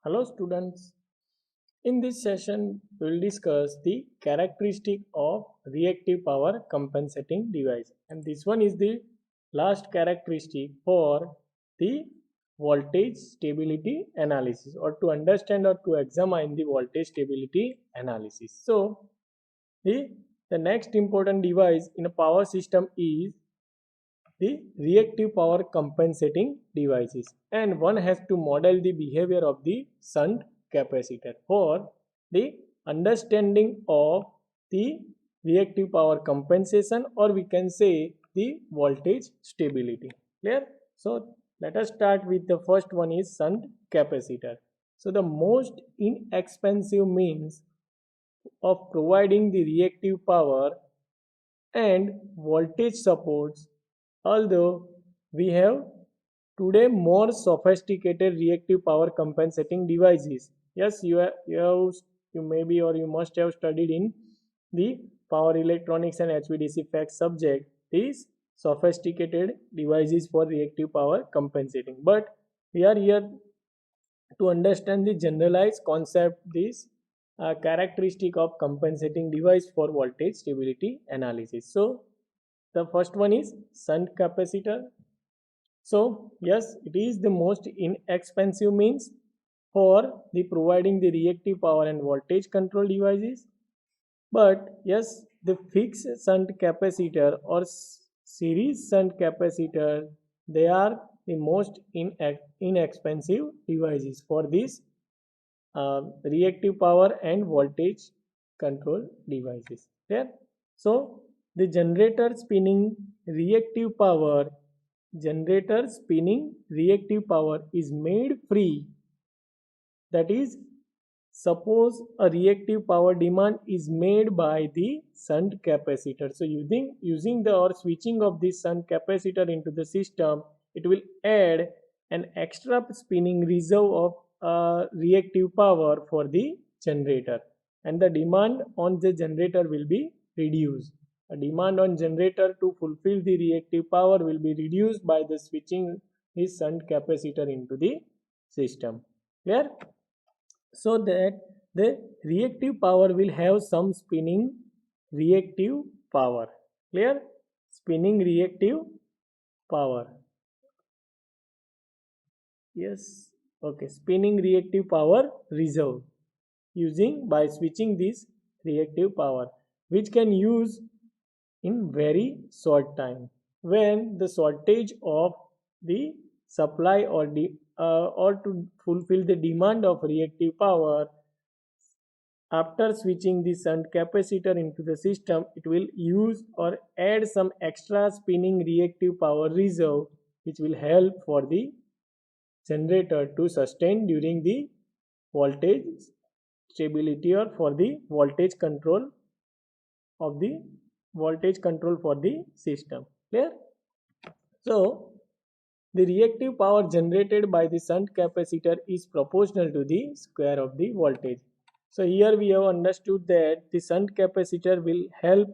Hello students. In this session, we will discuss the characteristic of reactive power compensating device. And this one is the last characteristic for the voltage stability analysis or to understand or to examine the voltage stability analysis. So, the, the next important device in a power system is the reactive power compensating devices, and one has to model the behavior of the shunt capacitor for the understanding of the reactive power compensation, or we can say the voltage stability. Clear? So let us start with the first one is shunt capacitor. So the most inexpensive means of providing the reactive power and voltage supports, although we have today more sophisticated reactive power compensating devices. Yes, you maybe or you must have studied in the power electronics and HVDC facts subject these sophisticated devices for reactive power compensating. But we are here to understand the generalized concept, this characteristic of compensating device for voltage stability analysis. So the first one is shunt capacitor. So yes, it is the most inexpensive means for the providing the reactive power and voltage control devices. But yes, the fixed shunt capacitor or series shunt capacitor, they are the most inexpensive devices for this reactive power and voltage control devices. There. So the generator spinning reactive power is made free. That is, suppose a reactive power demand is made by the shunt capacitor. So using the or switching of this shunt capacitor into the system, it will add an extra spinning reserve of reactive power for the generator, and the demand on the generator will be reduced. A demand on generator to fulfill the reactive power will be reduced by the switching this shunt capacitor into the system. Clear? So that the reactive power will have some spinning reactive power. Clear? Spinning reactive power. Yes. Okay, spinning reactive power reserve using by switching this reactive power, which can use in very short time when the shortage of the supply or to fulfill the demand of reactive power. After switching the shunt capacitor into the system, it will use or add some extra spinning reactive power reserve, which will help for the generator to sustain during the voltage stability or for the voltage control of the voltage control for the system. Clear? So the reactive power generated by the shunt capacitor is proportional to the square of the voltage. So here we have understood that the shunt capacitor will help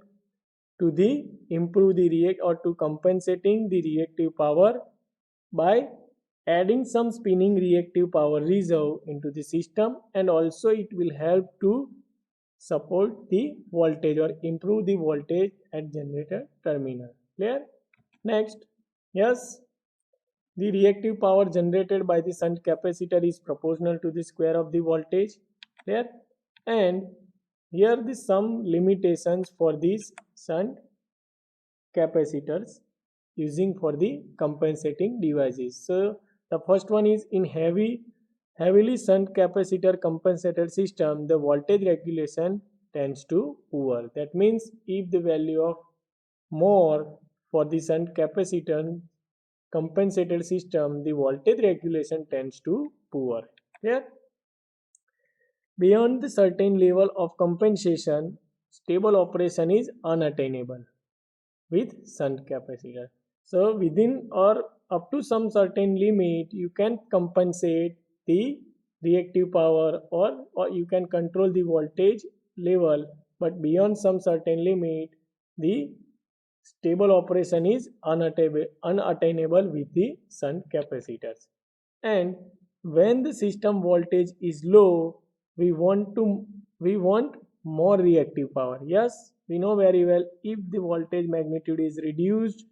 to the improve the react or to compensating the reactive power by adding some spinning reactive power reserve into the system, and also it will help to support the voltage or improve the voltage at generator terminal. Clear? Next, yes, the reactive power generated by the shunt capacitor is proportional to the square of the voltage. Clear? And here the some limitations for these shunt capacitors using for the compensating devices. So the first one is in heavily shunt capacitor compensator system, the voltage regulation tends to poor. That means if the value of more for the shunt capacitor compensated system, the voltage regulation tends to poor. Clear? Beyond the certain level of compensation, stable operation is unattainable with shunt capacitor. So within or up to some certain limit, you can compensate the reactive power, or you can control the voltage level, but beyond some certain limit, the stable operation is unattainable with the shunt capacitors. And when the system voltage is low, we want more reactive power. Yes, we know very well, if the voltage magnitude is reduced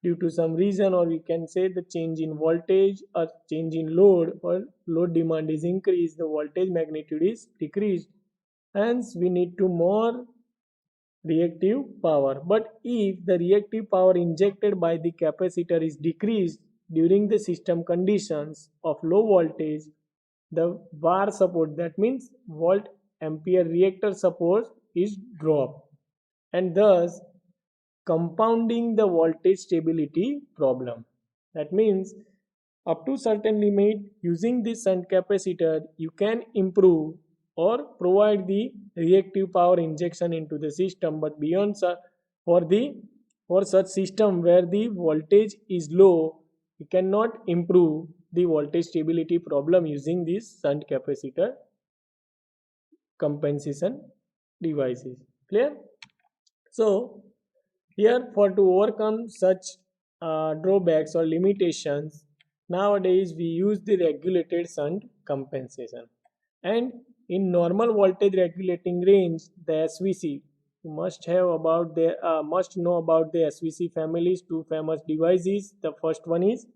due to some reason, or we can say the change in voltage or change in load, or load demand is increased, the voltage magnitude is decreased, hence we need to more reactive power. But if the reactive power injected by the capacitor is decreased during the system conditions of low voltage, the var support, that means volt ampere reactor support, is dropped, and thus compounding the voltage stability problem. That means up to certain limit, using this shunt capacitor, you can improve or provide the reactive power injection into the system. But beyond for the for such system where the voltage is low, you cannot improve the voltage stability problem using this shunt capacitor compensation devices. Clear? So here, for to overcome such drawbacks or limitations, nowadays we use the regulated shunt compensation. And in normal voltage regulating range, the SVC, you must know about the SVC families. Two famous devices. The first one is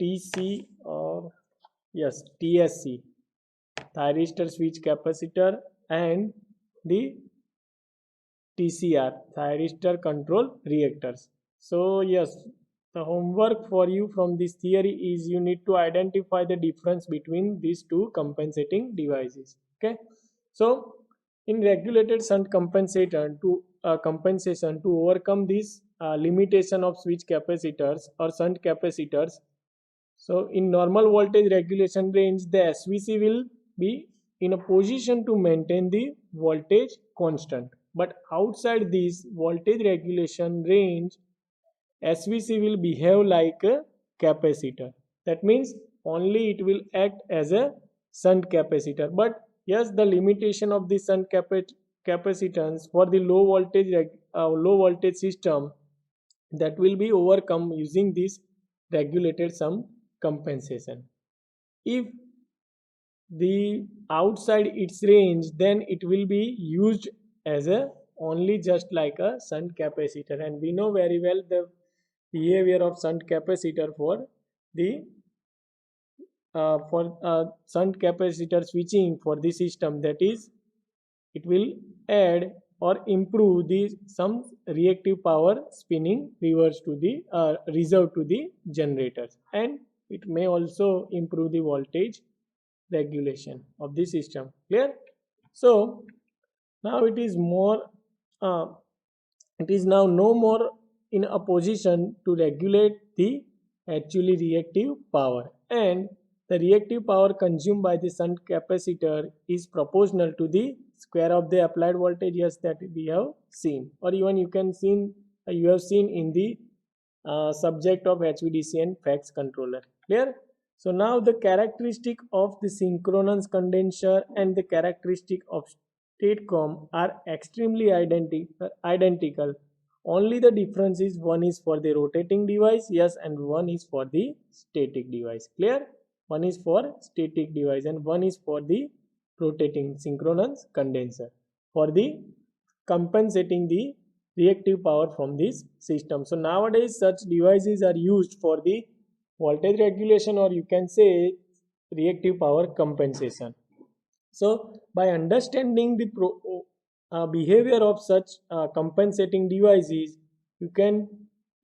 TC, or yes, TSC, thyristor switch capacitor, and the TCR, thyristor control reactors. So yes, the homework for you from this theory is you need to identify the difference between these two compensating devices. Okay, so in regulated shunt compensator to compensation, to overcome this limitation of switch capacitors or shunt capacitors, so in normal voltage regulation range, the SVC will be in a position to maintain the voltage constant. But outside this voltage regulation range, SVC will behave like a capacitor. That means only it will act as a shunt capacitor. But yes, the limitation of the shunt capacitance for the low voltage system, that will be overcome using this regulated sum compensation. If the outside its range, then it will be used as a only just like a shunt capacitor, and we know very well the behavior of shunt capacitor for the shunt capacitor switching for the system, that is, it will add or improve the some reactive power spinning reverse to the reserve to the generators, and it may also improve the voltage regulation of the system. Clear? So now uh, it is now no more in a position to regulate the actually reactive power, and the reactive power consumed by the shunt capacitor is proportional to the square of the applied voltage. Yes, that we have seen, or even you have seen in the subject of HVDC and FACS controller. Clear? So now the characteristic of the synchronous condenser and the characteristic of statecom are extremely identical. Only the difference is one is for the rotating device, yes, and one is for the static device. Clear? One is for static device and one is for the rotating synchronous condenser for the compensating the reactive power from this system. So nowadays such devices are used for the voltage regulation, or you can say reactive power compensation. So by understanding the behavior of such compensating devices, you can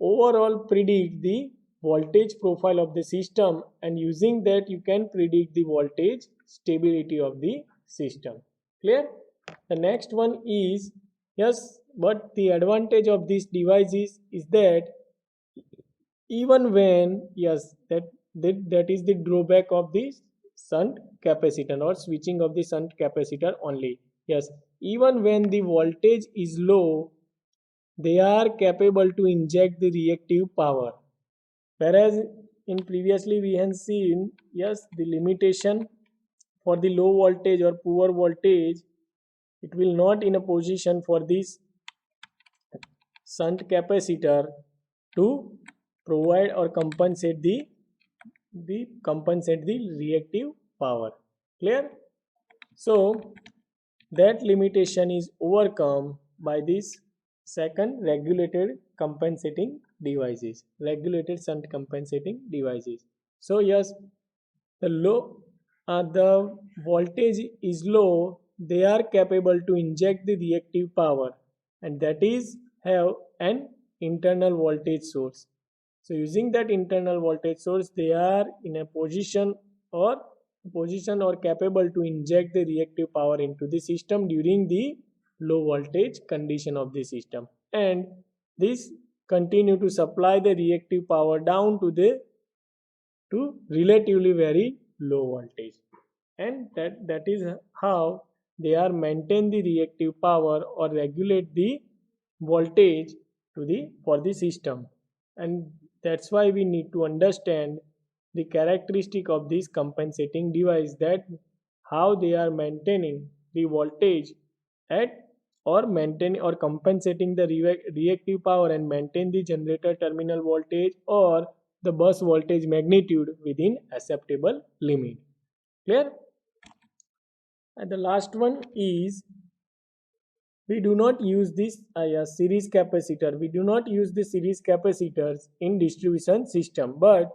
overall predict the voltage profile of the system, and using that you can predict the voltage stability of the system. Clear? The next one is, yes, but the advantage of these devices is that even when, yes, that is the drawback of this shunt capacitor or switching of the shunt capacitor only. Yes, even when the voltage is low, they are capable to inject the reactive power, whereas in previously we have seen, yes, the limitation for the low voltage or poor voltage, it will not in a position for this shunt capacitor to provide or compensate the the compensate the reactive power. Clear? So that limitation is overcome by this second regulated compensating devices, regulated shunt compensating devices. So yes, the low the voltage is low, they are capable to inject the reactive power, and that is have an internal voltage source. So using that internal voltage source, they are in a position or capable to inject the reactive power into the system during the low voltage condition of the system, and this continue to supply the reactive power down to relatively very low voltage, and that is how they are maintain the reactive power or regulate the voltage to the for the system. And that's why we need to understand the characteristic of this compensating device, that how they are maintaining the voltage at or maintain or compensating the reactive power and maintain the generator terminal voltage or the bus voltage magnitude within acceptable limit. Clear? And the last one is, we do not use this series capacitor. We do not use the series capacitors in distribution system, but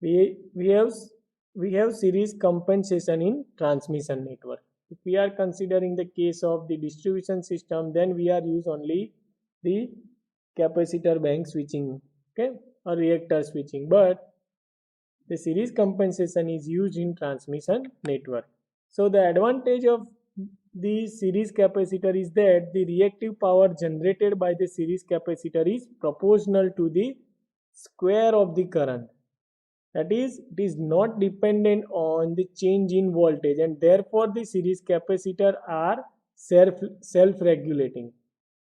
we have series compensation in transmission network. If we are considering the case of the distribution system, then we are use only the capacitor bank switching, okay, or reactor switching, but the series compensation is used in transmission network. So the advantage of the series capacitor is that the reactive power generated by the series capacitor is proportional to the square of the current. That is, it is not dependent on the change in voltage, and therefore the series capacitor are self-regulating.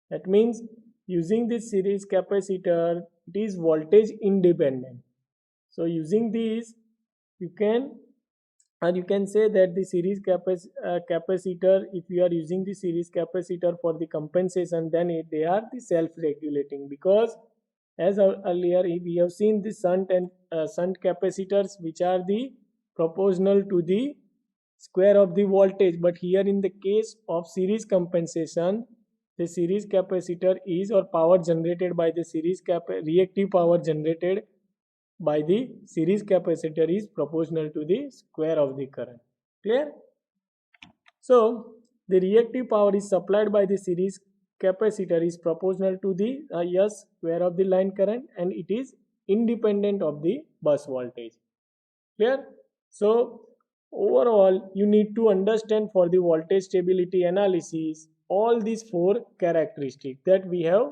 That means using this series capacitor, it is voltage independent. So using these, you can say that the series capacitor, if you are using the series capacitor for the compensation, then they are the self-regulating, because as earlier we have seen the shunt and shunt capacitors which are the proportional to the square of the voltage, but here in the case of series compensation, the series capacitor is, or power generated by the reactive power generated by the series capacitor is proportional to the square of the current. Clear? So the reactive power is supplied by the series capacitor is proportional to the S square of the line current, and it is independent of the bus voltage. Clear? So overall, you need to understand for the voltage stability analysis all these four characteristics that we have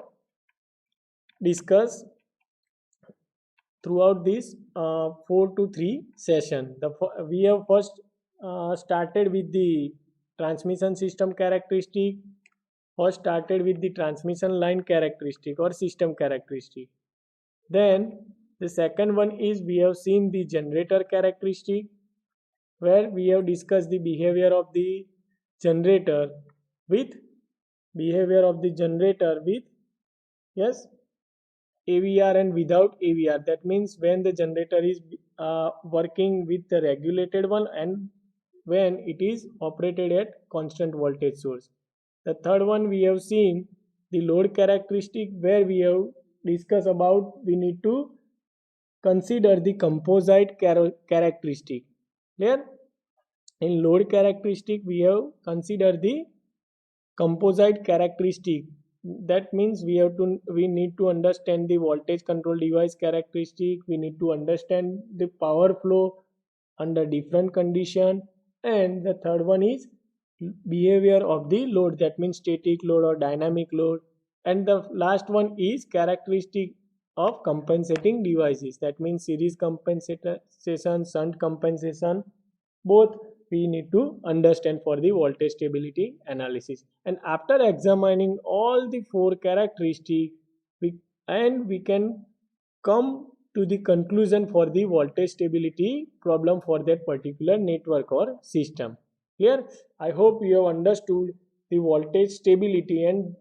discussed throughout this 4 to 3 session. We have first started with the transmission system characteristic, first started with the transmission line characteristic or system characteristic. Then the second one is, we have seen the generator characteristic, where we have discussed the behavior of the generator with yes, AVR and without AVR. That means when the generator is working with the regulated one and when it is operated at constant voltage source. The third one, we have seen the load characteristic, where we have discussed about we need to consider the composite characteristic. Clear? In load characteristic, we have considered the composite characteristic. That means we need to understand the voltage control device characteristic, we need to understand the power flow under different condition, and the third one is behavior of the load, that means static load or dynamic load, and the last one is characteristic of compensating devices, that means series compensation, shunt compensation, both we need to understand for the voltage stability analysis. And after examining all the four characteristics, we can come to the conclusion for the voltage stability problem for that particular network or system. Clear? I hope you have understood the voltage stability and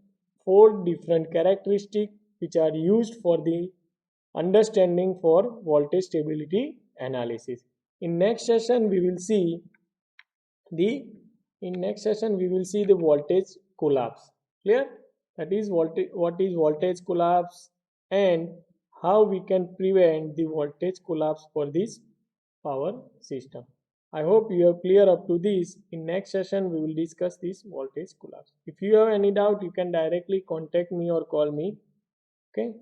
four different characteristics which are used for the understanding for voltage stability analysis. In next session we will see the voltage collapse. Clear? That is what is voltage collapse and how we can prevent the voltage collapse for this power system. I hope you are clear up to this. In next session we will discuss this voltage collapse. If you have any doubt, you can directly contact me or call me. Okay.